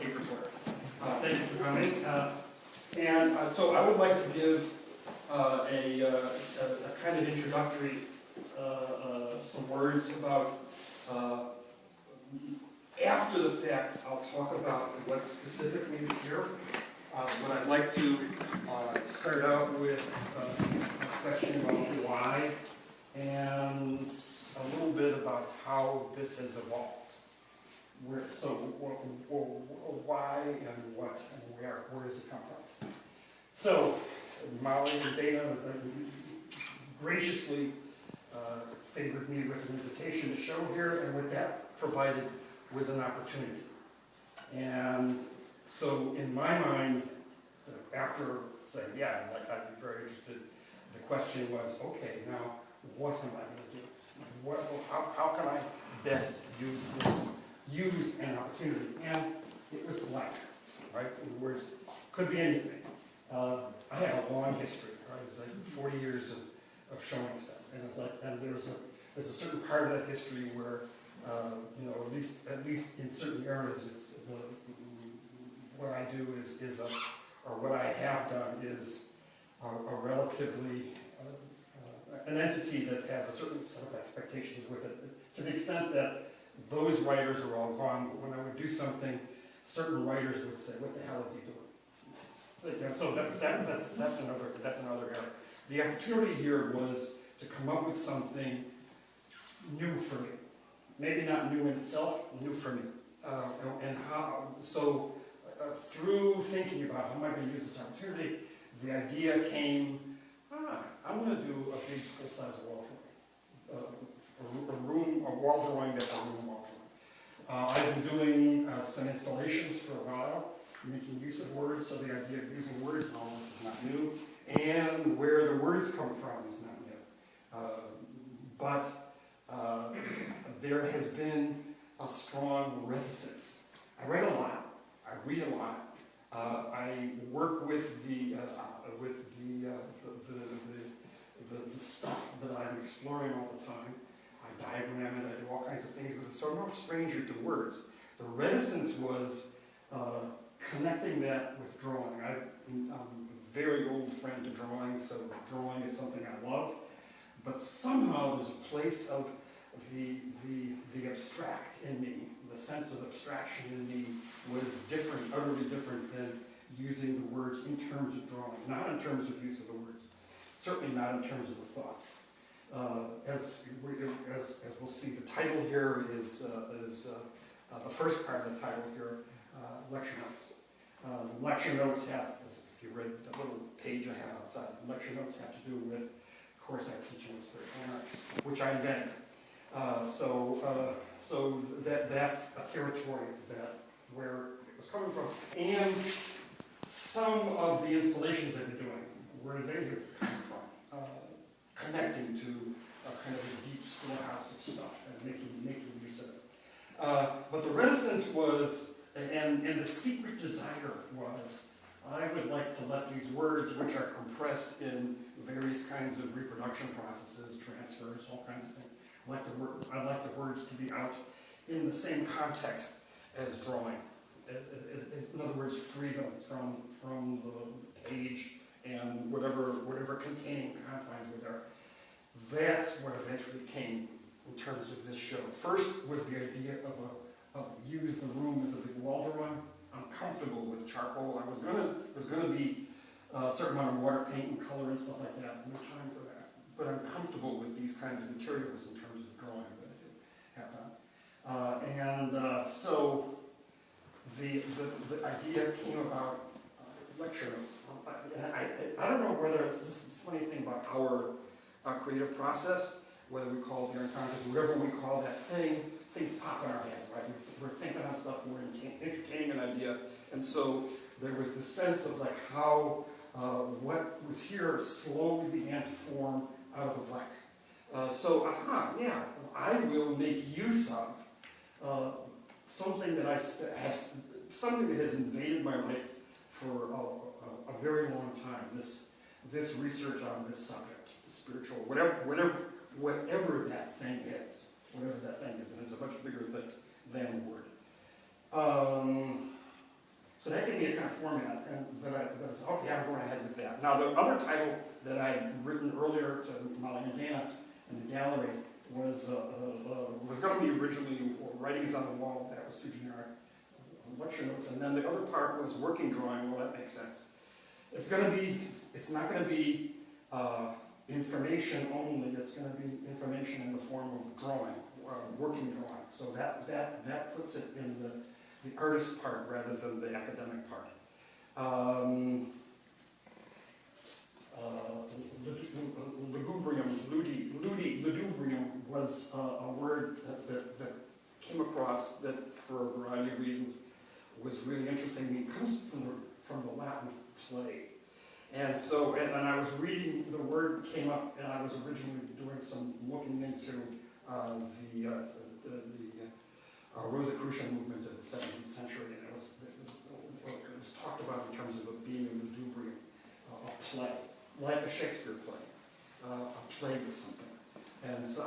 tape recorder. Thank you for coming. So I would like to give a kind of introductory, some words about, after the fact, I'll talk about what specifically is here. But I'd like to start out with a question about why and a little bit about how this has evolved. So why and what and where does it come from? So Molly and Dana graciously favored me with an invitation to show here, and what that provided was an opportunity. And so in my mind, after saying, yeah, I'd be very interested, the question was, okay, now what am I going to do? How can I best use an opportunity? And it was blank, right? In other words, could be anything. I have a long history, right? It's like 40 years of showing stuff, and it's like, and there's a certain part of that history where, at least in certain areas, it's what I do or what I have done is a relatively an entity that has a certain set of expectations with it, to the extent that those writers are all gone. But when I would do something, certain writers would say, "What the hell is he doing?" So that's another area. The opportunity here was to come up with something new for me. Maybe not new in itself, new for me. And how? So through thinking about how am I going to use this opportunity, the idea came. I'm going to do a big full-size wall drawing, a wall drawing that's a room wall drawing. I've been doing some installations for a while, making use of words, so the idea of using words and all this is not new, and where the words come from is not new. But there has been a strong reticence. I read a lot. I read a lot. I work with the stuff that I'm exploring all the time. I diagram it. I do all kinds of things with it. So I'm not a stranger to words. The reticence was connecting that with drawing. I'm a very old friend to drawing, so drawing is something I love. But somehow there's a place of the abstract in me. The sense of abstraction in me was different, utterly different than using the words in terms of drawing, not in terms of use of the words, certainly not in terms of the thoughts. As we'll see, the title here is the first part of the title here, lecture notes. The lecture notes have, if you read the little page I have outside, the lecture notes have to do with, of course, I teach in the spiritual art, which I invented. So that's a territory where it was coming from. And some of the installations I've been doing, where they have come from, connecting to a kind of a deep storehouse of stuff and making use of it. But the reticence was, and the secret desire was, I would like to let these words, which are compressed in various kinds of reproduction processes, transfers, all kinds of things, I'd like the words to be out in the same context as drawing. In other words, freedom from the page and whatever containing confines were there. That's what eventually came in terms of this show. First was the idea of use the room as a big wall drawing. I'm comfortable with charcoal. I was gonna be a certain amount of water paint and color and stuff like that. No time for that. But I'm comfortable with these kinds of materials in terms of drawing that I do have done. So the idea came about lecture notes. I don't know whether it's this funny thing about our creative process, whether we call it the unconscious, whatever we call that thing, things pop in our head, right? We're thinking on stuff, we're entertaining an idea, and so there was this sense of like how what was here slowly began to form out of the blank. I will make use of something that something that has invaded my life for a very long time. This research on this subject, spiritual, whatever that thing is, and it's a much bigger thing than a word. of format, and that's okay, I'm going ahead with that. Now, the other title that I had written earlier to Molly and Dana in the gallery was going to be originally Writings on the Wall. That was too generic. Lecture notes, and then the other part was working drawing. Well, that makes sense. It's not going to be information only. It's going to be information in the form of drawing, working drawing. So that puts it in the artist part rather than the academic part. Ludibrium was a word that came across that, for a variety of reasons, was really interesting. It comes from the Latin play. And so, and I was reading, the word came up, and I was originally doing some looking into the Rosicrucian movement of the 17th century, and it was talked about in terms of it being a Ludibrium, a play, like a Shakespeare play, a play with something. And so,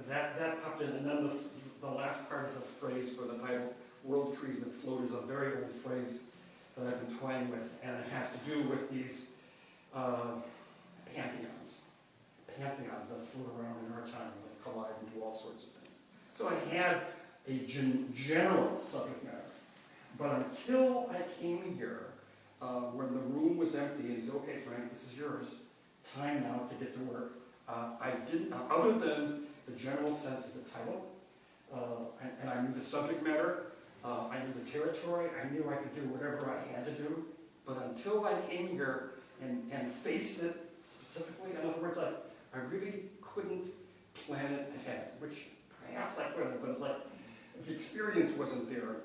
that popped in, and then the last part of the phrase for the title, World Trees That Float, is a very old phrase that I've been toying with, and it has to do with these pantheons that float around in our time, and they collide and do all sorts of things. So I had a general subject matter, but until I came here, when the room was empty and said, okay, Frank, this is yours, time now to get to work, I didn't, other than the general sense of the title, and I knew the subject matter, I knew the territory, I knew I could do whatever I had to do, but until I came here and faced it specifically, in other words, I really couldn't plan it ahead, which perhaps I could have, but it's like, the experience wasn't there.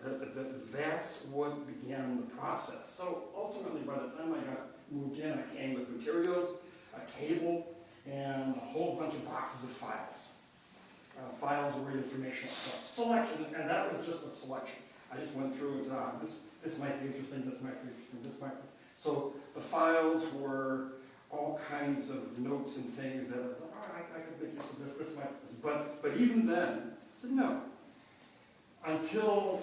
That's what began the process. So ultimately, by the time I got moved in, I came with materials, a table, and a whole bunch of boxes of files. Files were informational stuff. Selection, and that was just a selection. I just went through and said, this might be interesting, this might be interesting, this might be. So the files were all kinds of notes and things that I could make use of this might be. But even then, didn't know. Until,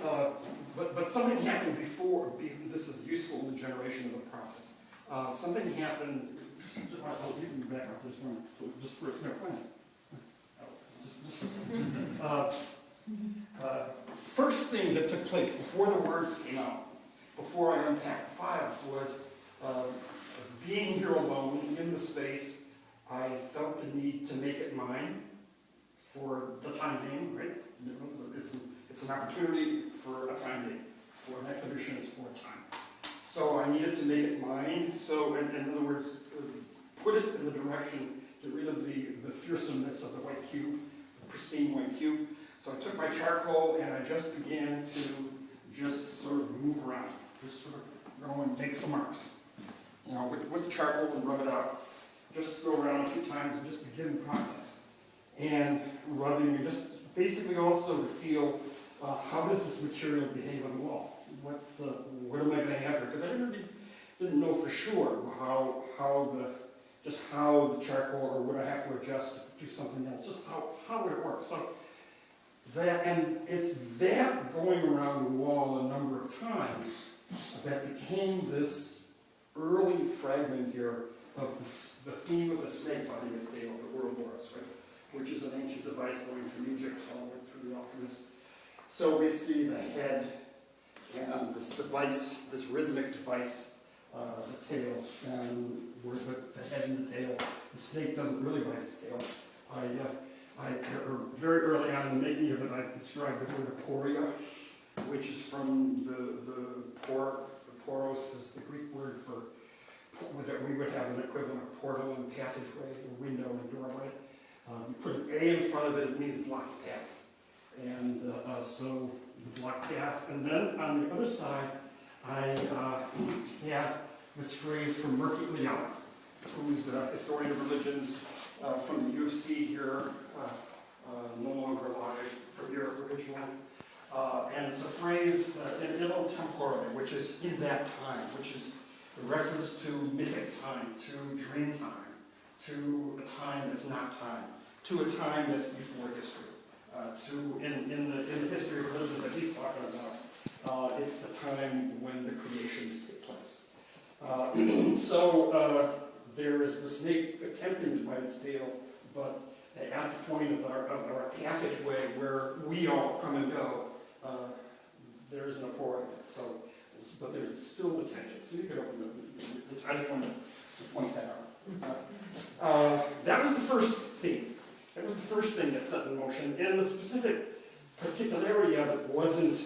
but something happened before, this is useful in the generation of the process. Something happened, I'll leave you back up this one, just for first thing that took place before the words came out, before I unpacked the files, was being here alone in the space. I felt the need to make it mine for the time being, right? It's an opportunity for a time being. For an exhibition is for a time. So I needed to make it mine. So, in other words, put it in the direction, get rid of the fearsomeness of the white cube, the pristine white cube. So I took my charcoal and I just began to just sort of move around, just sort of go and make some marks. You know, with the charcoal and rub it out. Just go around a few times and just begin the process. And rubbing, and just basically also to feel how does this material behave on the wall? What am I going to have here? Because I really didn't know for sure how the charcoal, or would I have to adjust to do something else? Just how would it work? So that, and it's that going around the wall a number of times that became this early fragment here of the theme of the snake body as they of the Ouroboros, right? Which is an ancient device going from Egypt all the way through the alchemists. So we see the head and this device, this rhythmic device, the tail, and where the head and the tail. The snake doesn't really bite its tail. Very early on in the making of it, I described the word aporia, which is from the poros is the Greek word for that we would have an equivalent of portal and passageway, or window and doorway. You put an A in front of it, it means blocked path. And so the blocked path. And then on the other side, I had this phrase from Murky Leon, who's a historian of religions from the U of C here, no longer alive, from Europe originally. And it's a phrase in illo tempore, which is in that time, which is a reference to mythic time, to dream time, to a time that's not time, to a time that's before history, in the history of religion that he's talking about. It's the time when the creations take place. There is the snake attempting to bite its tail, but at the point of our passageway where we all come and go, there isn't a pour in it. But there's still the tension. So you could open the. I just wanted to point that out. That was the first thing. That was the first thing that set in motion, and the specific particularity of it wasn't.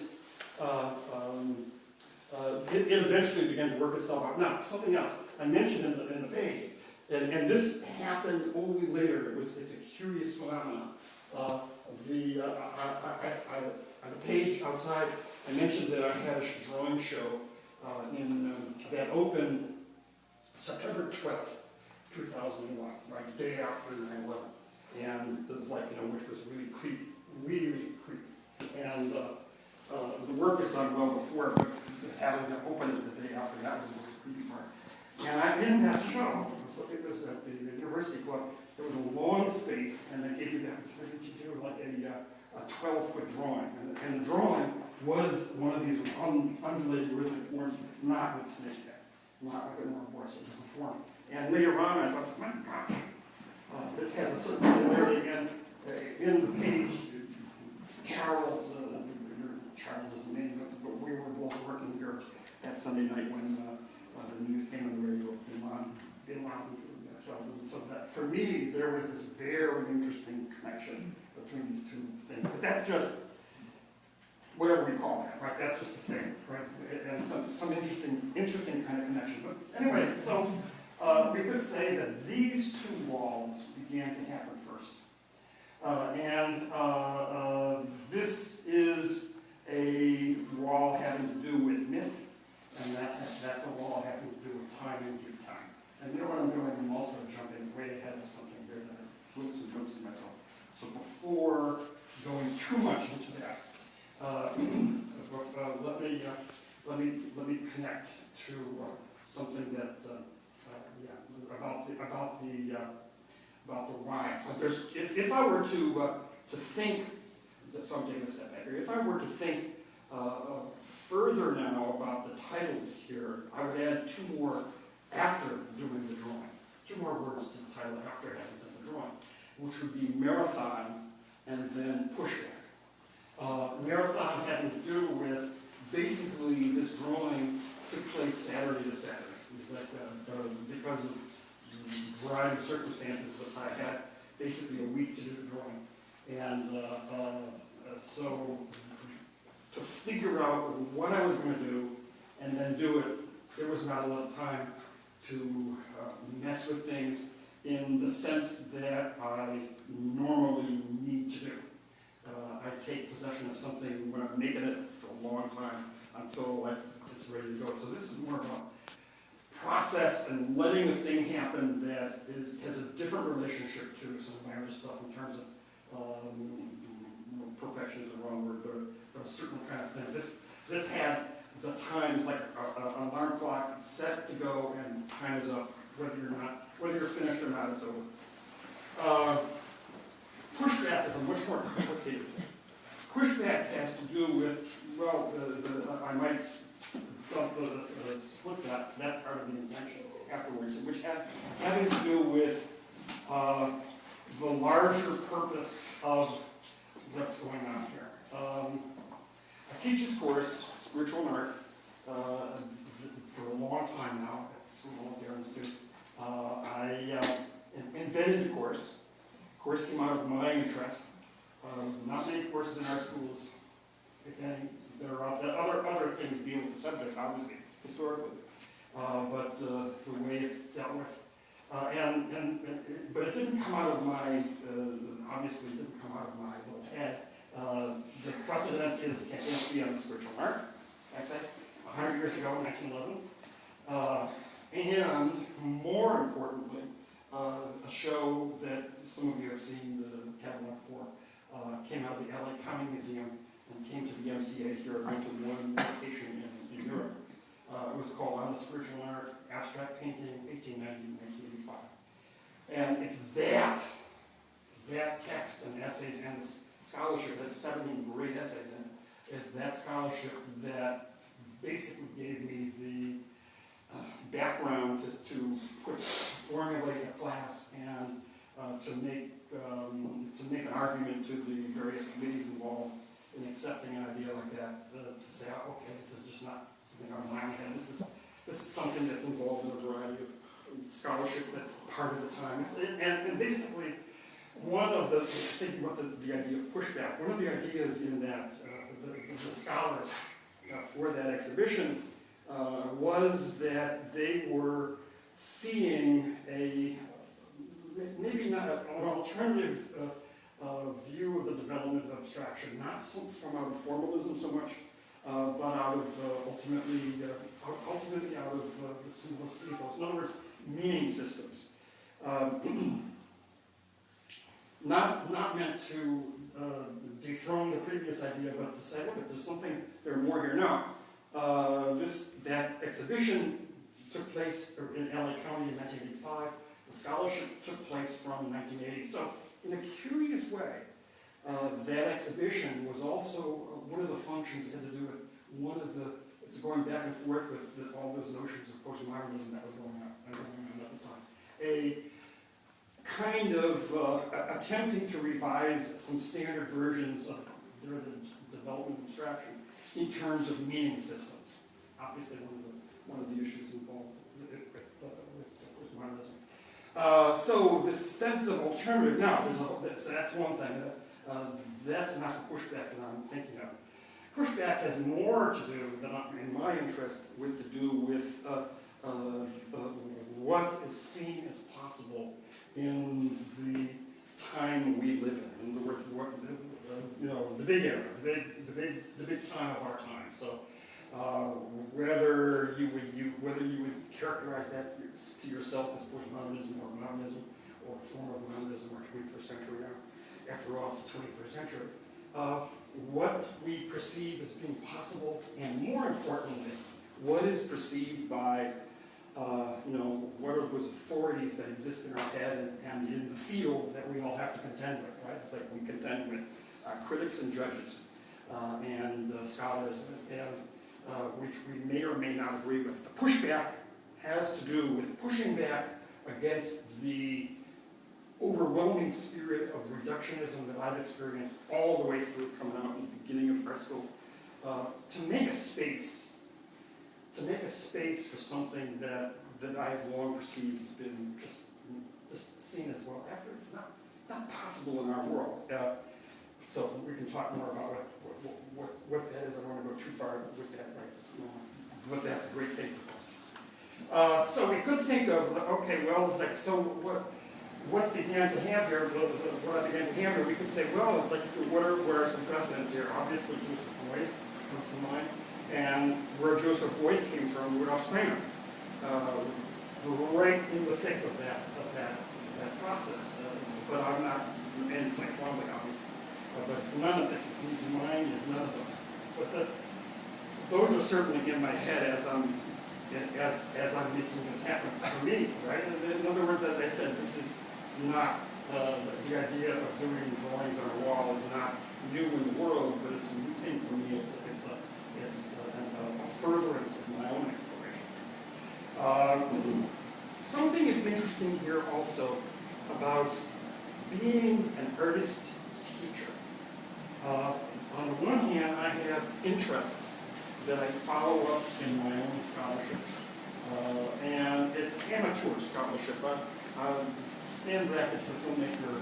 It eventually began to work itself out. Now, something else I mentioned in the page, and this happened only later. It's a curious phenomenon. On the page outside, I mentioned that I had a drawing show that opened September 12th, 2001, right, day after 9/11, and it was like, which was really creepy, and the work was done well before, but having to open it the day after, that was the creepy part. And in that show, it was at the University Club, there was a long space, and they gave you the opportunity to do like a 12-foot drawing, and the drawing was one of these undulating rhythmic forms, not with snakes head, not with a more voice, it was a form. And later on, I thought, my gosh, this has a certain similarity. And in the page, Charles is the name, but we were both working here that Sunday night when the news came on the radio, Bin Laden. So that for me, there was this very interesting connection between these two things. But that's just whatever we call that, right? That's just a thing, right? And some interesting kind of connection. But anyway, so we could say that these two walls began to happen first. This is a wall having to do with myth, and that's a wall having to do with time and due time. And you know what I'm doing? I'm also jumping way ahead of something here that I looks and jokes to myself. So before going too much into that, let me connect to something that about the why. If I were to think, so I'm taking a step back here. If I were to think further now about the titles here, I would add two more after doing the drawing. Two more words to the title after having done the drawing, which would be marathon and then pushback. Marathon having to do with basically this drawing took place Saturday to Saturday. It was like because of the variety of circumstances that I had basically a week to do the drawing. And so to figure out what I was going to do and then do it, there was not a lot of time to mess with things in the sense that I normally need to do. I take possession of something when I'm making it for a long time until it's ready to go. So this is more about process and letting the thing happen that has a different relationship to some of my other stuff in terms of perfection is the wrong word, but a certain kind of thing. This had the times like an alarm clock set to go and time is up, whether you're finished or not, it's over. Pushback is a much more complicated thing. Pushback has to do with, well, I might split that part of the intention afterwards, which having to do with the larger purpose of what's going on here. I teach this course, Spiritual Art, for a long time now at the School of the Institute. I invented the course. The course came out of my interest. Not many courses in our schools, if any, that are out there. Other things deal with the subject, obviously, historically, but the way it's dealt with. But it didn't come out of my, obviously it didn't come out of my little head. The precedent is KSB on the Spiritual Art, I said, 100 years ago, 1911. And more importantly, a show that some of you have seen the catalog for, came out of the LA County Museum and came to the MCA here, went to one location in Europe. It was called On the Spiritual Art, Abstract Painting, 1890-1985. And it's that text and essays and scholarship, that's 17 great essays in it, is that scholarship that basically gave me the background to formulate a class and to make an argument to the various committees involved in accepting an idea like that, to say, oh, okay, this is just not something on my head. This is something that's involved in a variety of scholarship that's part of the time. And basically, one of the, thinking about the idea of pushback, one of the ideas in that the scholars for that exhibition was that they were seeing maybe not an alternative view of the development of abstraction, not from out of formalism so much, but out of ultimately out of the simplest ethos. In other words, meaning systems. Not meant to dethrone the previous idea, but to say, look, there's something, there's more here now. That exhibition took place in LA County in 1985. The scholarship took place from 1980. So, in a curious way, that exhibition was also one of the functions had to do with it's going back and forth with all those notions of postmodernism that was going on at the time. A kind of attempting to revise some standard versions of the development of abstraction in terms of meaning systems. Obviously, one of the issues involved with postmodernism. So this sense of alternative. Now, that's one thing. That's not the pushback that I'm thinking of. Pushback has more to do, in my interest, with what is seen as possible in the time we live in. In other words, the big era, the big time of our time. So, whether you would characterize that to yourself as postmodernism or modernism or a form of modernism or 21st century now, after all, it's the 21st century. What we perceive as being possible, and more importantly, what is perceived by what are those authorities that exist in our head and in the field that we all have to contend with, right? It's like we contend with critics and judges and scholars, which we may or may not agree with. The pushback has to do with pushing back against the overwhelming spirit of reductionism that I've experienced all the way through coming out in the beginning of art school, to make a space for something that I have long perceived has been just seen as, well, after it's not possible in our world. So we can talk more about what that is. I don't want to go too far with that right this moment, but that's a great thing for questions. So we could think of, okay, well, it's like, so what began to have here, what I began to have here, we could say, well, like, what are some precedents here? Obviously, Joseph Beuys comes to mind, and where Joseph Beuys came from, Rudolf Steiner, right in the thick of that process. But I'm not encyclopedic, obviously. But it's none of this. Mine is none of those things. But those are certainly in my head as I'm making this happen for me, right? In other words, as I said, this is not the idea of doing drawings on a wall is not new in the world, but it's a new thing for me. It's a furtherance of my own exploration. Something is interesting here also about being an artist teacher. On the one hand, I have interests that I follow up in my own scholarship. And it's amateur scholarship. Stan Brackett, the filmmaker,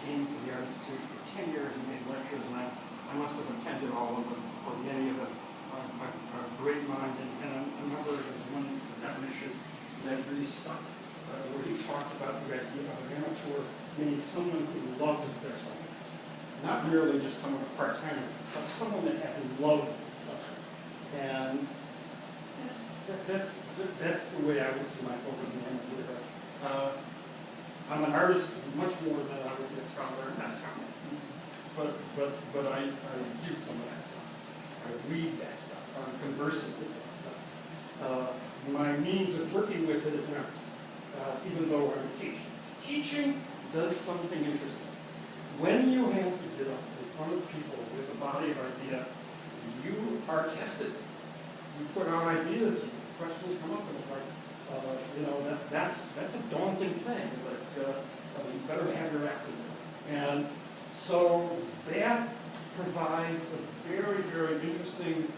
came to the Art Institute for 10 years and made lectures, and I must have attended all of them, or many of them, are great mind. And I remember there's one definition that really stuck, where he talked about the idea of an amateur meaning someone who loves their subject. Not merely just someone part-time, but someone that has a love for the subject. And that's the way I would see myself as an amateur. I'm an artist much more than I would be a scholar, not a scholar. But I do some of that stuff. I read that stuff. I'm conversant with that stuff. My means of working with it is an artist, even though I teach. Teaching does something interesting. When you have to get up in front of people with a body of idea, you are tested. you put out ideas, questions come up, and it's like, you know, that's a daunting thing. It's like, you better have your act together. And so that provides a very, very interesting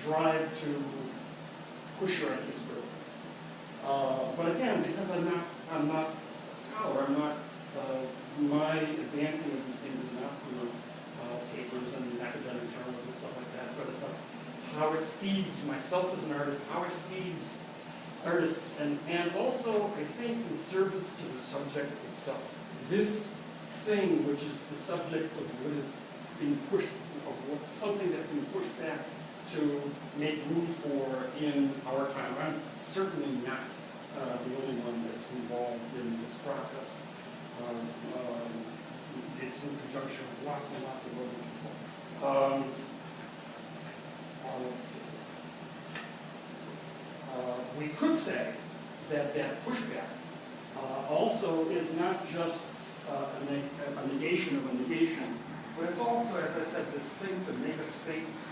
drive to push your ideas through. But again, because I'm not a scholar, my advancing of these things is not through papers and academic journals and stuff like that, but it's like how it feeds myself as an artist, how it feeds artists, and also, I think, in service to the subject itself. This thing, which is the subject of what is being pushed, something that's being pushed back to make room for in our time. I'm certainly not the only one that's involved in this process. It's in conjunction with lots and lots of other people. Let's see. We could say that pushback also is not just a negation of a negation, but it's also, as I said, this thing to make a space.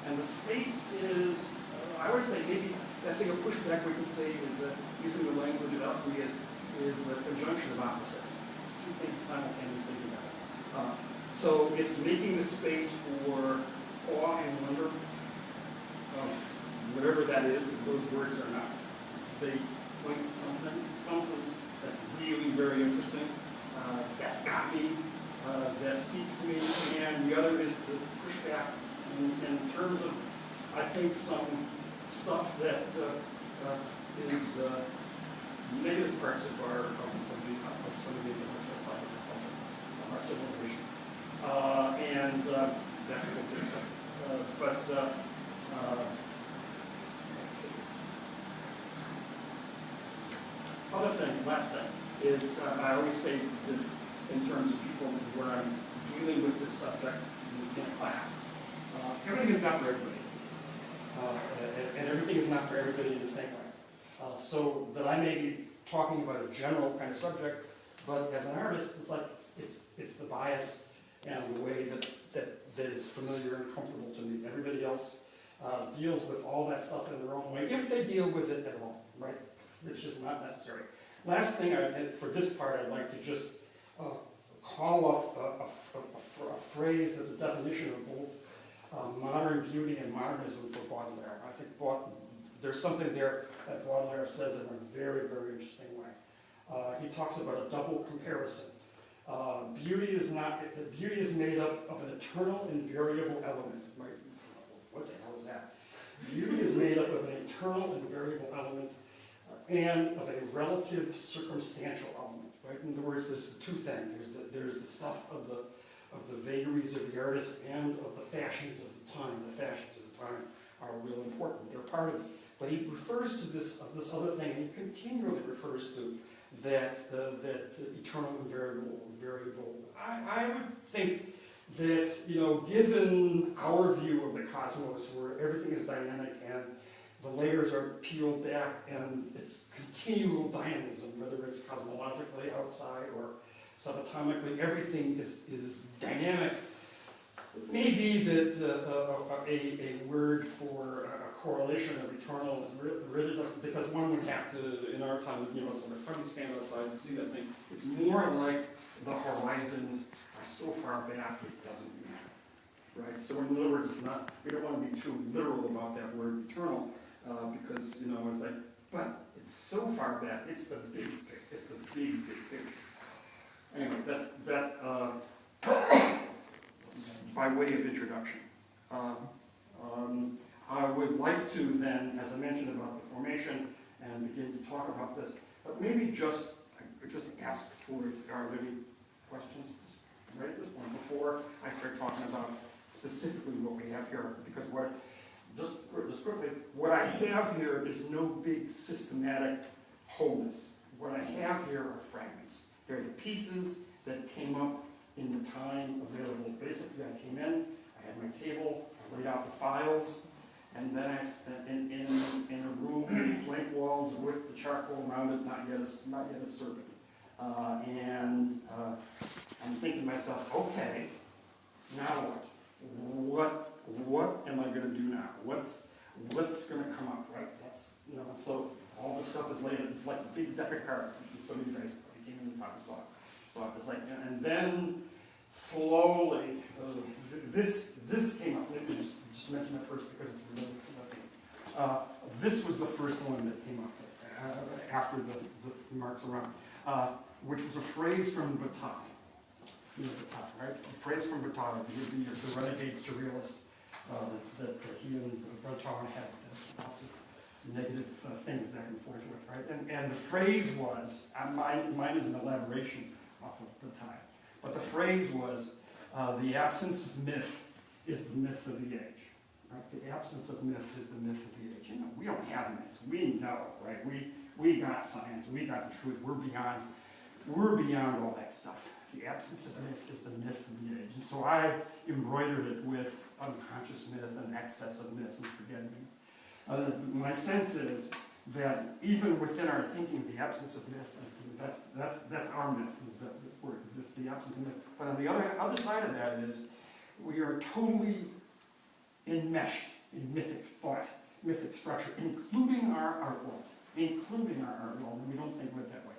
And the space is, I would say, maybe that thing of pushback we could say is, using the language of alchemy, is a conjunction of opposites. It's two things simultaneously together. So it's making the space for awe and wonder, whatever that is, if those words are not, they point to something that's really very interesting, that's got me, that speaks to me, and the other is to push back in terms of, I think, some stuff that is negative parts of some of the intellectual side of our civilization. And that's a good thing. Let's see. Other thing, last thing, is I always say this in terms of people where I'm dealing with this subject in a class. Everything is not for everybody. And everything is not for everybody in the same way. So that I may be talking about a general kind of subject, but as an artist, it's like it's the bias and the way that is familiar and comfortable to me. Everybody else deals with all that stuff in their own way, if they deal with it at all, right? Which is not necessary. Last thing, for this part, I'd like to just call up a phrase that's a definition of both modern beauty and modernism for Baudelaire. I think there's something there that Baudelaire says in a very, very interesting way. He talks about a double comparison. Beauty is made up of an eternal and variable element. Right? What the hell is that? Beauty is made up of an eternal and variable element and of a relative circumstantial element. Right? In other words, there's the two things. There's the stuff of the vagaries of the artist and of the fashions of the time. The fashions of the time are real important. They're part of it. But he refers to this other thing, and he continually refers to that eternal and variable. I would think that, given our view of the cosmos, where everything is dynamic and the layers are peeled back and it's continual dynamism, whether it's cosmologically outside or subatomically, everything is dynamic. It may be that a word for a correlation of eternal really doesn't, because one would have to, in our time, how do you stand outside and see that thing? It's more like the horizons are so far back it doesn't matter, right? So in other words, it's not, we don't want to be too literal about that word eternal, because, it's like, but it's so far back, it's the big picture, it's the big picture. Anyway, that by way of introduction. I would like to then, as I mentioned about the formation, and begin to talk about this, but maybe just ask for if there are any questions right at this point before I start talking about specifically what we have here, because just quickly, what I have here is no big systematic wholeness. What I have here are fragments. They're the pieces that came up in the time available. Basically, I came in, I had my table, I laid out the files, and then I in a room with blank walls with the charcoal around it, not yet a serpent. And I'm thinking to myself, okay, now what? what am I going to do now? What's going to come up, right? That's, you know, so all this stuff is laid. It's like a big deck of cards. Some of you guys probably came in and probably saw it. So it was like, and then slowly, this came up. Let me just mention that first because it's really this was the first one that came up after the marks around, which was a phrase from Bataille. You know, Bataille, right? A phrase from Bataille, the renegade surrealist, that he and Bataille had lots of negative things back and forth with, right? And the phrase was, mine is an elaboration off of Bataille, but the phrase was, the absence of myth is the myth of the age. Right? The absence of myth is the myth of the age. You know, we don't have myths. We know, right? We got science. We got the truth. We're beyond all that stuff. The absence of myth is the myth of the age. And so I embroidered it with unconscious myth and excess of myths and forgetting. My sense is that even within our thinking, the absence of myth is that's our myth. Is that the absence of myth. But on the other side of that is we are totally enmeshed in mythic thought, mythic structure, including our art world. And we don't think of it that way.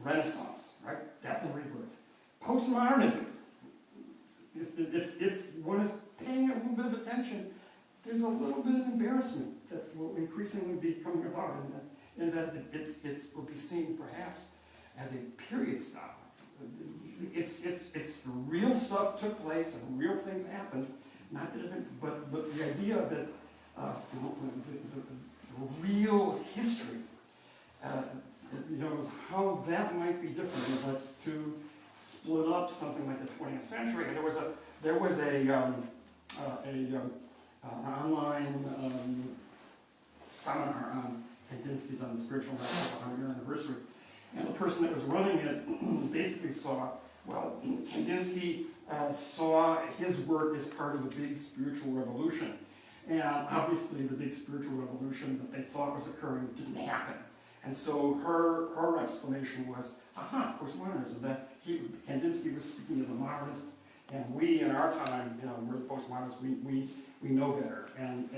Renaissance, right? Death and rebirth. Postmodernism. If one is paying a little bit of attention, there's a little bit of embarrassment that will increasingly be coming about, and that it will be seen perhaps as a period style. It's real stuff took place and real things happened. Not that it, but the idea that the real history, you know, how that might be different. But to split up something like the 20th century, there was an online seminar on Kandinsky's on the spiritual life of the 100-year anniversary, and the person that was running it basically saw, well, Kandinsky saw his work as part of a big spiritual revolution. And obviously the big spiritual revolution that they thought was occurring didn't happen. And so her explanation was, postmodernism, that Kandinsky was speaking as a modernist, and we in our time, you know, we're the postmodernists, we know better. And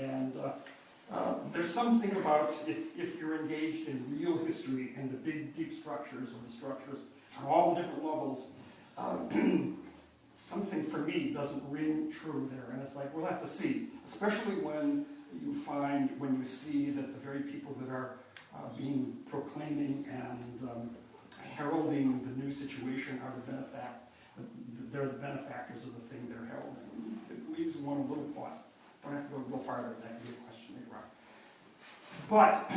there's something about if you're engaged in real history and the big deep structures, or the structures on all the different levels, something for me doesn't ring true there. And it's like, we'll have to see, especially when you see that the very people that are being proclaiming and heralding the new situation are they're the benefactors of the thing they're heralding. It leaves one a little pause. Don't have to go farther, that can be a question later on. But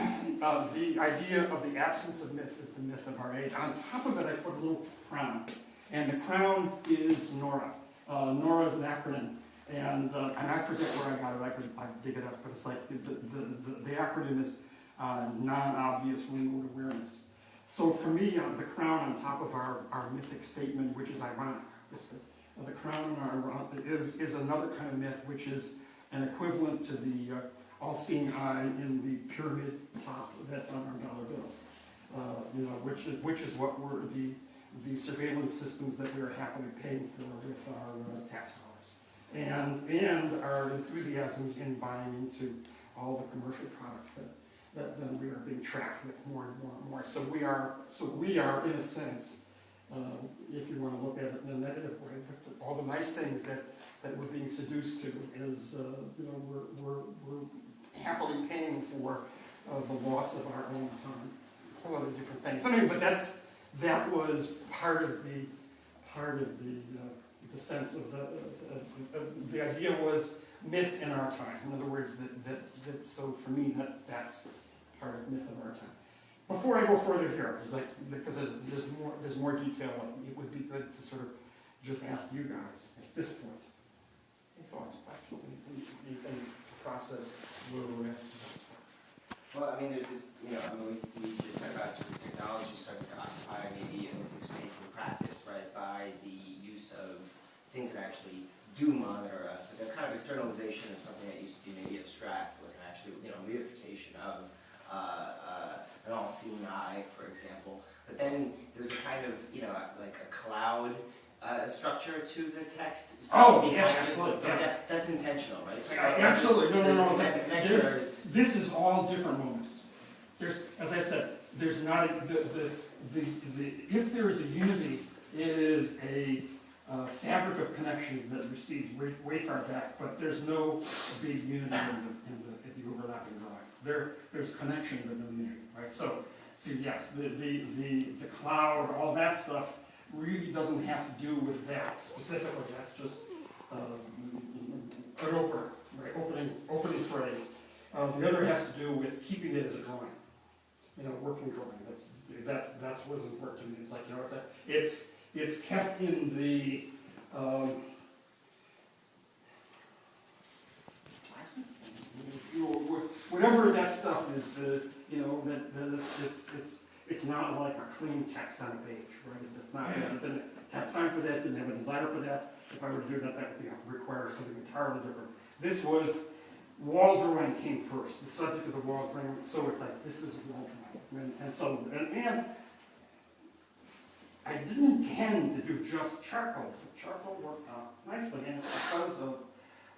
the idea of the absence of myth is the myth of our age. On top of it, I put a little crown. And the crown is NORA. NORA is an acronym. And I forget where I got it. I could dig it up. But it's like the acronym is non-obvious remote awareness. So for me, the crown on top of our mythic statement, which is ironic, the crown is another kind of myth, which is an equivalent to the all-seeing eye in the pyramid top that's on our dollar bills. You know, which is what were the surveillance systems that we are happily paying for with our tax dollars, and our enthusiasms in buying into all the commercial products that then we are being tracked with more and more and more. So we are in a sense, if you want to look at it in a negative way, but all the nice things that we're being seduced to is, you know, we're happily paying for the loss of our own time. A whole lot of different things. I mean, but that was part of the sense of the idea was myth in our time. In other words, that so for me that's part of myth of our time. Before I go further here, because there's more detail, it would be good to sort of just ask you guys at this point. Any thoughts, questions, anything to process where we're at? Well, I mean, there's this, you know, I mean, we just said about sort of technology starting to occupy maybe a space in practice, right, by the use of things that actually do monitor us. But they're kind of externalization of something that used to be maybe abstract, like an actually, you know, reification of an all-seeing eye, for example. But then there's a kind of, you know, like a cloud structure to the text. Oh, especially yeah, behind it, absolutely, but yeah. that's intentional, right? Absolutely, no, There's like, the connection, or is- this is all different moments. There's, as I said, there's not, if there is a unity, it is a fabric of connections that recedes way far back, but there's no big unity in the overlapping drawings. There's connection, but no unity, right? So yes, the cloud, all that stuff really doesn't have to do with that specifically. That's just an opener, right? Opening phrase. The other has to do with keeping it as a drawing, working drawing. That's what's important to me. It's like, it's kept in the plastic, whatever that stuff is. It's not like a clean text on a page, right? It's not. I didn't have time for that. Didn't have a desire for that. If I were to do that, that would require something entirely different. This was wall drawing came first. The subject of the wall drawing. So it's like this is wall drawing, and I didn't intend to do just charcoal. Charcoal worked out nicely, and it's because of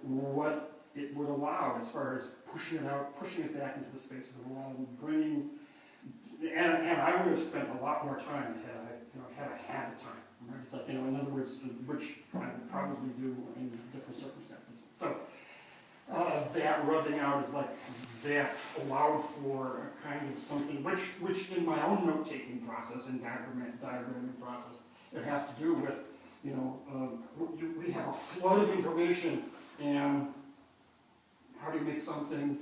what it would allow as far as pushing it out, pushing it back into the space of the wall, and bringing. And I would have spent a lot more time had I had the time. Right? It's like, in other words, which I would probably do in different circumstances. So that rubbing out is like that allowed for a kind of something which in my own note-taking process and diagramming process, it has to do with, we have a flood of information, and how do you make something,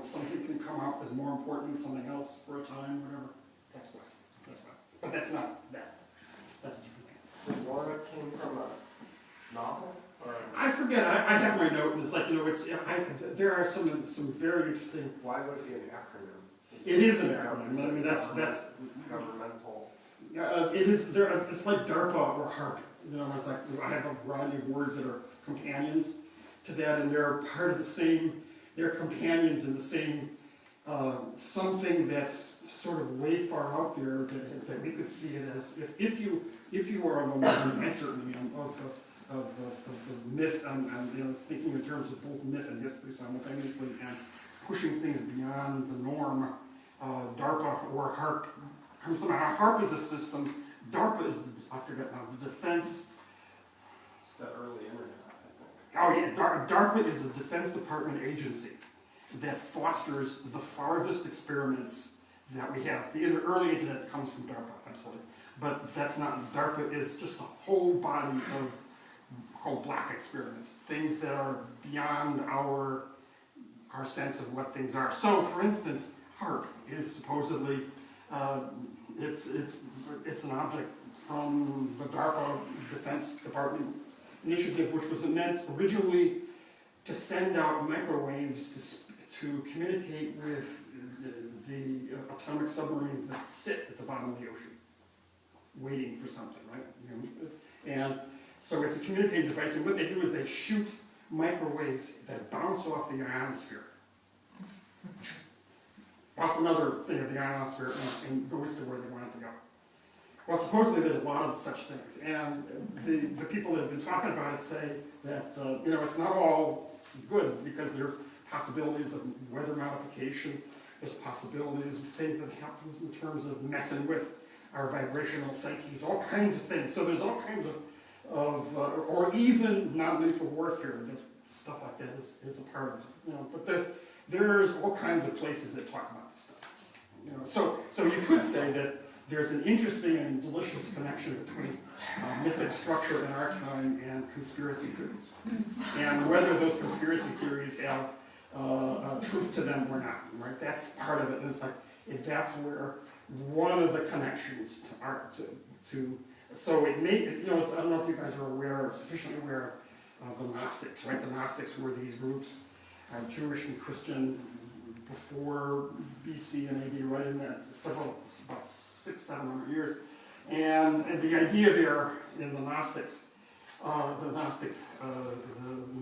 something can come out as more important than something else for a time, whatever. That's why. But that's not that. That's a different thing. The Laura came from a novel? Or I forget. I have my note, and it's like, there are some very interesting. why would it be an acronym? It is an acronym. I mean, that's governmental. it is. It's like DARPA or HARP. It's like I have a variety of words that are companions to that, and they're part of the same. They're companions in the same something that's sort of way far out there that we could see it as if you are on the line. I certainly am of myth. I'm thinking in terms of both myth and history simultaneously, and pushing things beyond the norm. DARPA or HARP comes from. HARP is a system. DARPA is I forget now the defense. It's the early internet, I think. Oh yeah, DARPA is a Defense Department agency that fosters the farthest experiments that we have. The early internet comes from DARPA, absolutely. But that's not, DARPA is just a whole body of called black experiments, things that are beyond our sense of what things are. So, for instance, HARP is supposedly, it's an object from the DARPA Defense Department initiative, which was meant originally to send out microwaves to communicate with the atomic submarines that sit at the bottom of the ocean, waiting for something, right? And so it's a communicating device, and what they do is they shoot microwaves that bounce off the ionosphere, off another thing of the ionosphere, and goes to where they want it to go. Well, supposedly there's a lot of such things, and the people that have been talking about it say that it's not all good, because there are possibilities of weather modification, there's possibilities of things that happen in terms of messing with our vibrational psyches, all kinds of things. So there's all kinds of or even non-lethal warfare, that stuff like that is a part of, but there's all kinds of places that talk about this stuff. So you could say that there's an interesting and delicious connection between mythic structure in our time and conspiracy theories. And whether those conspiracy theories have truth to them or not, right? That's part of it. And it's like, that's where one of the connections so it may, I don't know if you guys are sufficiently aware of the Gnostics, right? The Gnostics were these groups, Jewish and Christian, before BC and AD, right in that about 600-700 years. And the idea there in the Gnostics, the Gnostic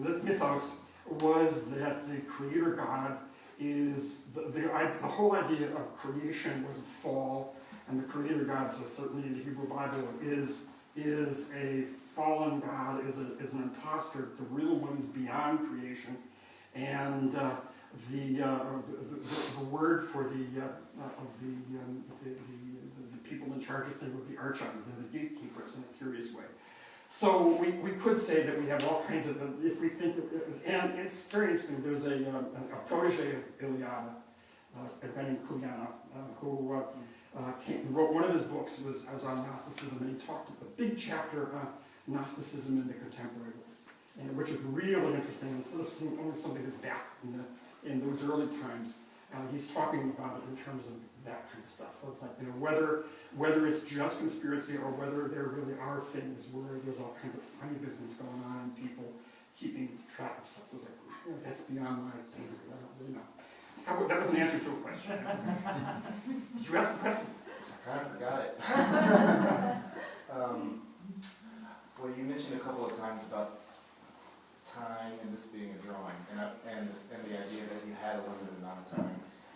the mythos was that the creator God is, the whole idea of creation was a fall, and the creator God, so certainly in the Hebrew Bible, is a fallen God is an imposter. The real one is beyond creation, and the word for the people in charge of things would be archons. They're the gatekeepers in a curious way. So we could say that we have all kinds of, if we think, and it's very interesting, there's a protege of Iliada, a guy named Kuyana, who wrote one of his books was on Gnosticism, and he talked a big chapter on Gnosticism in the contemporary world, and which is really interesting, and sort of only something that's back in those early times. He's talking about it in terms of that kind of stuff. So it's like, whether it's just conspiracy or whether there really are things where there's all kinds of funny business going on and people keeping track of stuff. So it's like, that's beyond my thing. I don't really know. That was an answer to a question. Did you ask a question? I kind of forgot it. Well, you mentioned a couple of times about time and this being a drawing, and the idea that you had a limited amount of time.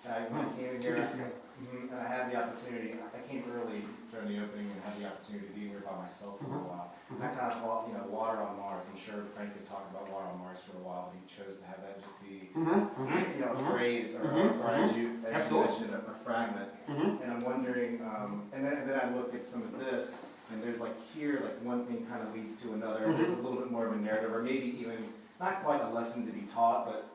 And when I came in here, and I had the opportunity. I came early during the opening and had the opportunity to be here by myself for a while. And I kind of thought, water on Mars. I'm sure Frank could talk about water on Mars for a while, but he chose to have that just be, a phrase or as you mentioned, a fragment. And I'm wondering, and then I look at some of this. And there's here, one thing kind of leads to another. There's a little bit more of a narrative, or maybe even not quite a lesson to be taught, but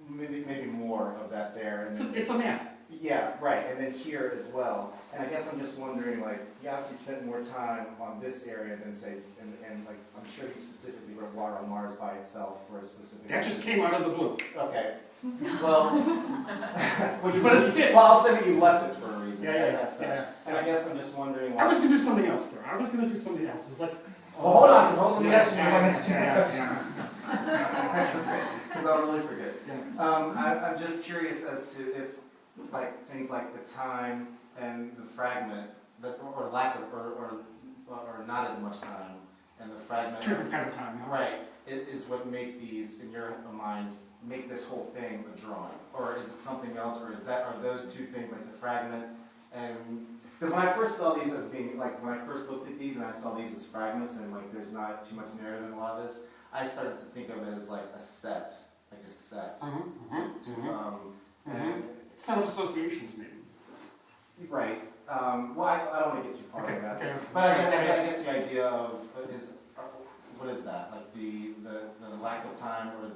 maybe more of that there. And then, it's a map. Yeah, right. And then here as well. And I guess I'm just wondering, you obviously spent more time on this area than say, and I'm sure you specifically wrote Water on Mars by itself for a specific. That just came out of the blue. Okay. Well, but it fits. Well, I'll say that you left it for a reason. Yeah. And I guess I'm just wondering. I was going to do something else there. It's like. Well, hold on, because let me ask you one next Yeah. Because I'll really forget. Yeah. I'm just curious as to if, things like the time and the fragment, or lack of, or not as much time, and the fragment. Different kinds of time. Yeah. Right. It is what make these, in your mind, make this whole thing a drawing, or is it something else, or are those two things the fragment and. Because when I first saw these as being, when I first looked at these and I saw these as fragments and there's not too much narrative in a lot of this, I started to think of it as a set, and Some associations maybe. right. Well, I don't want to get too far into that, Okay. but I guess the idea of what is that? The lack of time or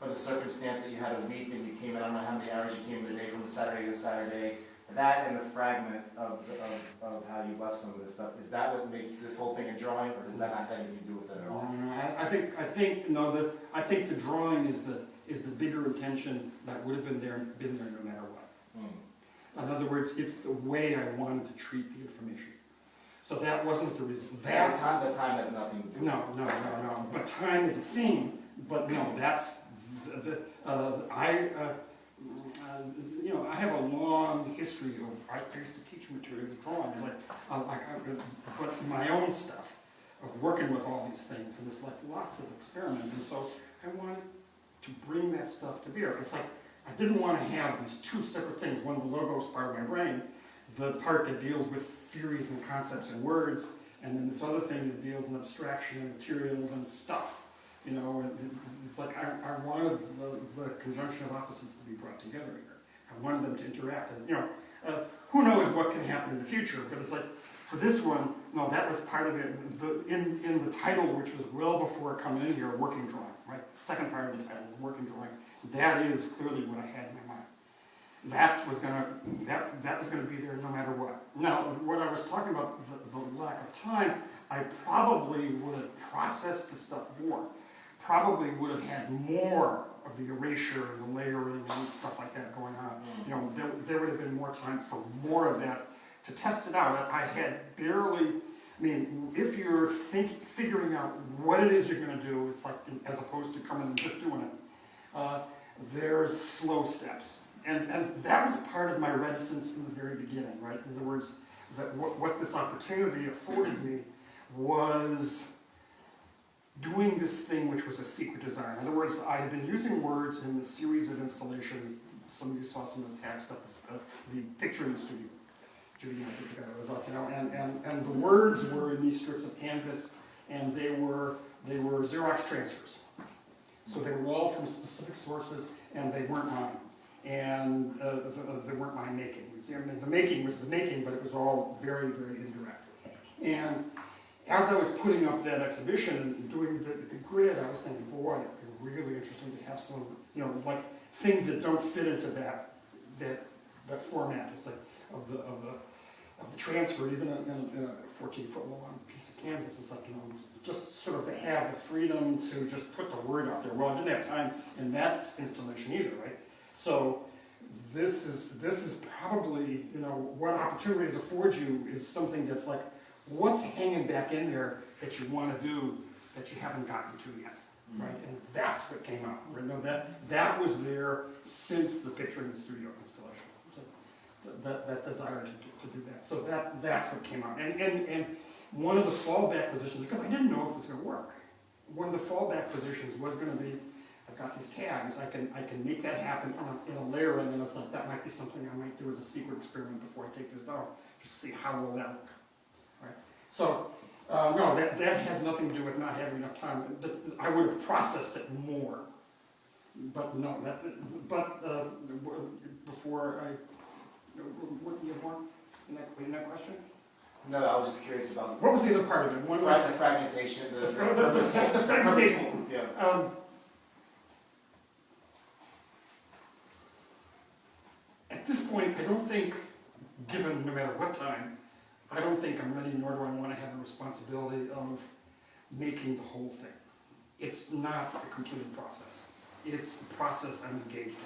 the circumstance that you had a week and you came in, I don't know how many hours you came in a day from Saturday to Saturday. That and the fragment of how you left some of this stuff, is that what makes this whole thing a drawing, or does that not have anything to do with it at all? I think the drawing is the bigger intention that would have been there no matter what. In other words, it's the way I wanted to treat the information. So that wasn't the reason. The time has nothing to do with it. No. But time is a theme. But no, that's I have a long history of, I used to teach materials of drawing, but my own stuff of working with all these things, and it's lots of experiments, and so I wanted to bring that stuff to bear. It's I didn't want to have these two separate things. One, the logos part of my brain, the part that deals with theories and concepts and words, and then this other thing that deals in abstraction and materials and stuff. It's I wanted the conjunction of opposites to be brought together here. I wanted them to interact. And, who knows what can happen in the future, but it's for this one, no, that was part of it. In the title, which was well before coming in here, working drawing, right? Second part of the title, working drawing. That is clearly what I had in my mind. That was going to be there no matter what. Now, what I was talking about, the lack of time, I probably would have processed the stuff more. Probably would have had more of the erasure and the layering and stuff like that going on. There would have been more time for more of that to test it out. I had barely, if you're figuring out what it is you're going to do, it's as opposed to coming and just doing it, there's slow steps. And that was part of my reticence in the very beginning, right? In other words, that what this opportunity afforded me was doing this thing which was a secret design. In other words, I had been using words in the series of installations. Some of you saw some of the tag stuff, the picture in the studio. Julius, I think the guy was up, and the words were in these strips of canvas, and they were Xerox transfers. So they were all from specific sources, and they weren't mine. And they weren't mine making. I mean, the making was the making, but it was all very, very indirect. And as I was putting up that exhibition and doing the grid, I was thinking, boy, it'd be really interesting to have some, like things that don't fit into that format. It's like of the transfer, even in a 14-foot long piece of canvas. It's like, just sort of to have the freedom to just put the word out there. Well, I didn't have time in that installation either, right? So this is probably, what opportunities afford you is something that's like, what's hanging back in there that you want to do that you haven't gotten to yet, right? And that's what came out. Right? That was there since the picture in the studio installation. So that desire to do that. So that's what came out. And one of the fallback positions, because I didn't know if it was going to work, one of the fallback positions was going to be, I've got these tags, I can make that happen in a layer, and then it's like, that might be something I might do as a secret experiment before I take this down, just to see how will that look. Right? So, no, that has nothing to do with not having enough time. I would have processed it more, but no, before I, what do you want in that question? No, I was just curious about What was the other part of it? One was the fragmentation, the fragmentation. Yeah. At this point, I don't think, given no matter what time, I don't think I'm ready, nor do I want to have the responsibility of making the whole thing. It's not a completed process. It's a process I'm engaged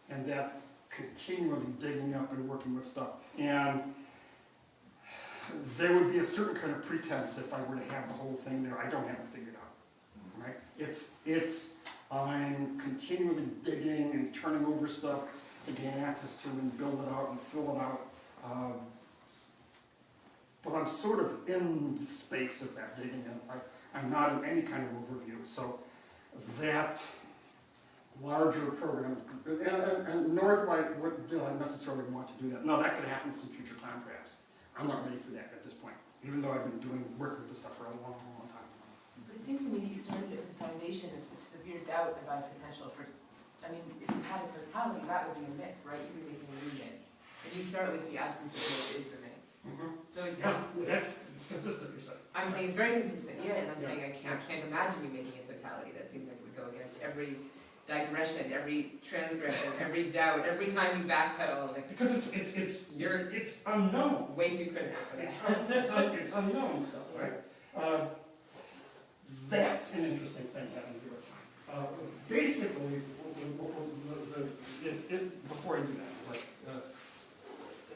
in, and that continually digging up and working with stuff. And there would be a certain kind of pretense if I were to have the whole thing there. I don't have it figured out, right? I'm continually digging and turning over stuff to gain access to and build it out and fill it out. But I'm sort of in the space of that digging, and I'm not in any kind of overview. So that larger program, and nor do I necessarily want to do that. No, that could happen some future time, perhaps. I'm not ready for that at this point, even though I've been working with this stuff for a long, long time. But it seems to me that you started it with a foundation of such severe doubt about potential for, if you had a totality, that would be a myth, right? You'd be making a new myth. If you start with the absence of myth is the myth. Mm-hmm. So it Yeah, seems, it's consistent, you said. I'm saying it's very consistent, yeah, and I'm Yeah. saying I can't imagine you making a totality. That seems like it would go against every digression, every transgression, every doubt, every time you backpedal. Like, Because it's unknown. way too critical for that. It's unknown stuff, right? That's an interesting thing having to do with time. Basically, before I do that, it's like,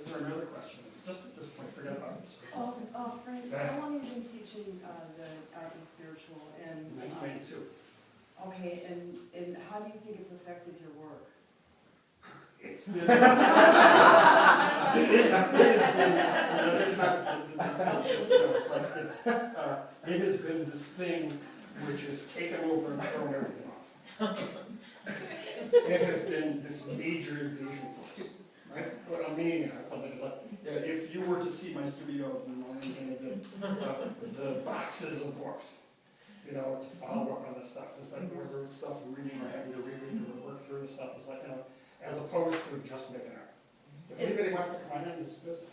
is there another question? Just at this point, forget about this. Frank, how long have you been teaching the art and spiritual? And 1992. okay, and how do you think it's affected your work? It's been, it's it has been this thing which has taken over and thrown everything off. It has been this major invasion force, right? What I mean, something is like, if you were to see my studio, the boxes of books, to follow up on this stuff, it's like whether it's stuff reading or having to reread or work through the stuff, it's like, as opposed to just making art. If anybody wants to come on in, this business,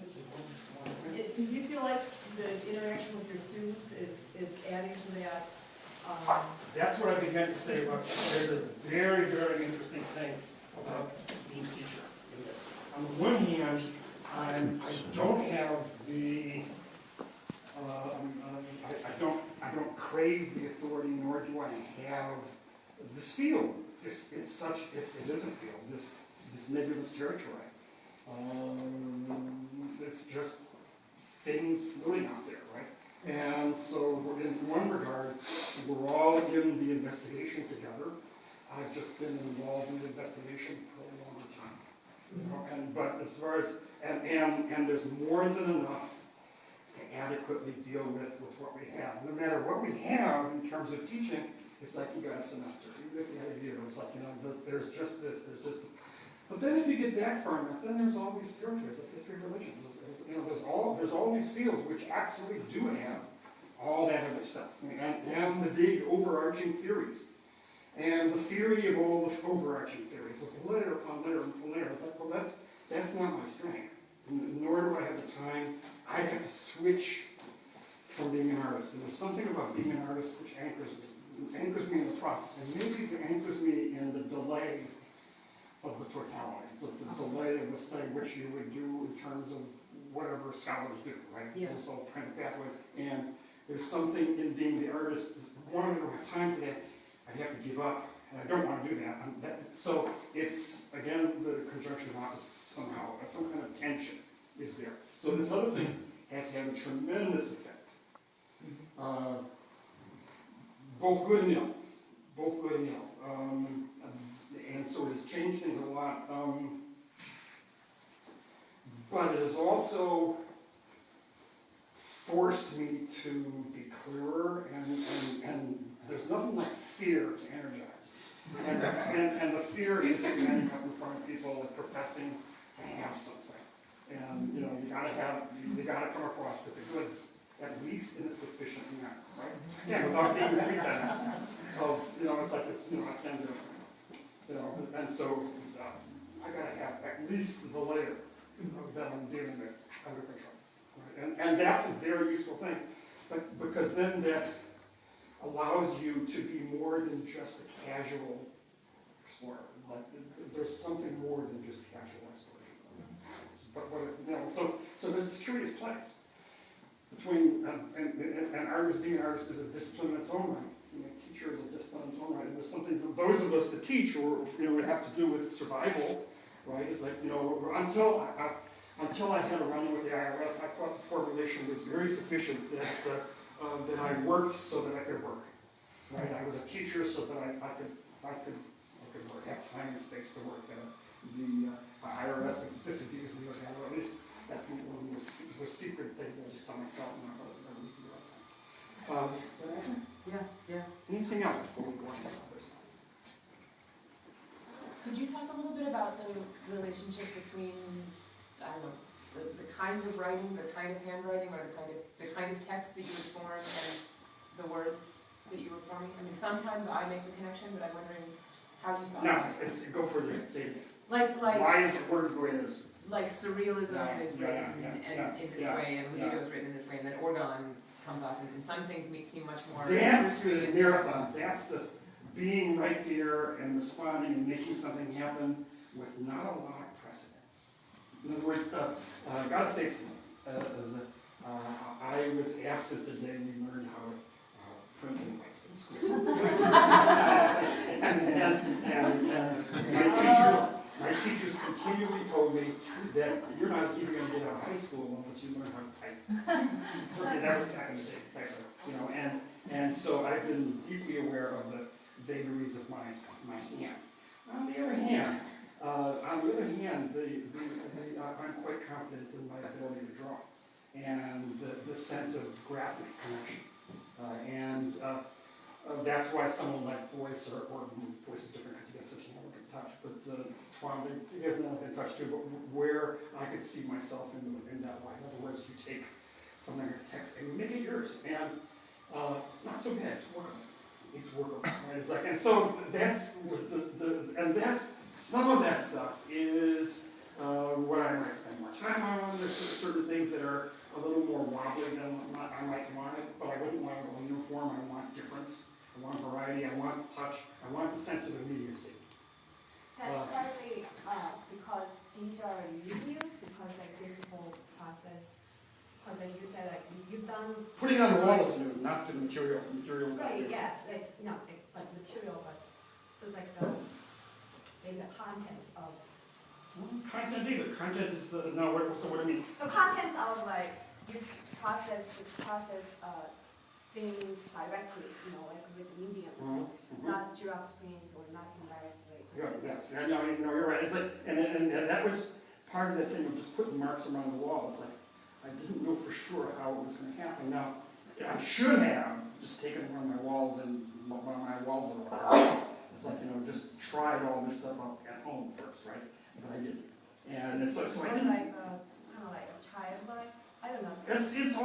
Do you feel like the interaction with your students is adding to that? that's what I began to say about, there's a very, very interesting thing about being a teacher in this. On the one hand, I don't have the, I don't crave the authority, nor do I have this field. It's such, if it is a field, this nebulous territory. It's just things floating out there, right? And so in one regard, we're all in the investigation together. I've just been involved in the investigation for a long time. But as far as, and there's more than enough to adequately deal with what we have. No matter what we have in terms of teaching, it's like you got a semester. Even if you had a year, it's like, there's just this, there's just. But then if you get back far enough, then there's all these territories, like history of religions. There's all these fields which actually do have all that other stuff, and the big overarching theories. And the theory of all the overarching theories is layer upon layer upon layer. It's like, well, that's not my strength. Nor do I have the time. I have to switch from being an artist. And there's something about being an artist which anchors me in the process. And maybe it anchors me in the delay of the totality, the delay of the study, which you would do in terms of whatever scholars do, right? Yeah. There's all kinds of pathways. And there's something in being the artist. One, I don't have time for that. I have to give up, and I don't want to do that. So it's, again, the conjunction of opposites somehow, some kind of tension is there. So this other thing has had a tremendous effect. Both good and ill. Both good and ill. And so it has changed things a lot. But it has also forced me to be clearer, and there's nothing like fear to energize. And the fear is standing up in front of people and professing to have something. And you gotta come across with the goods, at least in a sufficient manner, right? Yeah, without being a pretense of, it's like I can't do it. And so I gotta have at least the layer that I'm dealing with under control. Right? And that's a very useful thing, but because then that allows you to be more than just a casual explorer. Like there's something more than just casual exploration. But so there's this curious place between an artist. Being an artist is a discipline in its own right. A teacher is a discipline in its own right. And there's something that those of us that teach, or have to do with survival, right? It's like until I had a run with the IRS, I thought the formulation was very sufficient that I worked so that I could work. Right? I was a teacher so that I could work, have time and space to work. The IRS disabused me of that, or at least that's one of the most secret things I just tell myself and I don't use the outside. Does that answer? Yeah. Anything else before we go on to the other side? Could you talk a little bit about the relationship between, I don't know, the kind of writing, the kind of handwriting, or the kind of text that you would form and the words that you were forming? I mean, sometimes I make the connection, but I'm wondering how you thought about it. No, go further and say it. Like Why is it worded the way it is? like surrealism is written in this yeah, way, and Lido is written in this way, and then Orgon comes off, and some things seem much more. That's the marathon. That's the being right there and responding and making something happen with not a lot of precedence. In other words, I gotta say something. I was absent the day we learned how to print and write in school. and my teachers continually told me that you're not even going to get out of high school unless you learn how to type. That was back in the days, and so I've been deeply aware of the vagaries of my hand. On the other hand, I'm quite confident in my ability to draw, and the sense of graphic connection, that's why someone like Boyce, or Boyce is different because he has such an elegant touch, but Twombly, he has an elegant touch too, but where I could see myself in that way. In other words, you take something like text and you make it yours, and not so bad, it's workable. It's workable, right? It's like, and so that's some of that stuff is what I might spend more time on. There's certain things that are a little more wobbly than I might want it, but I wouldn't want it all uniform. I want difference. I want variety. I want touch. I want the sense of immediacy. That's partly because these are new, because like this whole process, because like you said, like you've done. Putting on the wall is new, not the material. Materials. Right, yeah, like material, but just like maybe the contents of. Content either. Content is so what do you mean? The contents of like you process things directly, like with the medium, not Xerox print or not indirectly. Yes, you're right. It's like, and that was part of the thing of just putting marks around the wall. It's like, I didn't know for sure how it was going to happen. Now, I should have just taken it on my walls and my walls are it's like, just tried all this stuff out at home first, right? But I didn't. And so I didn't. Like kind of like a child, like I don't know. It's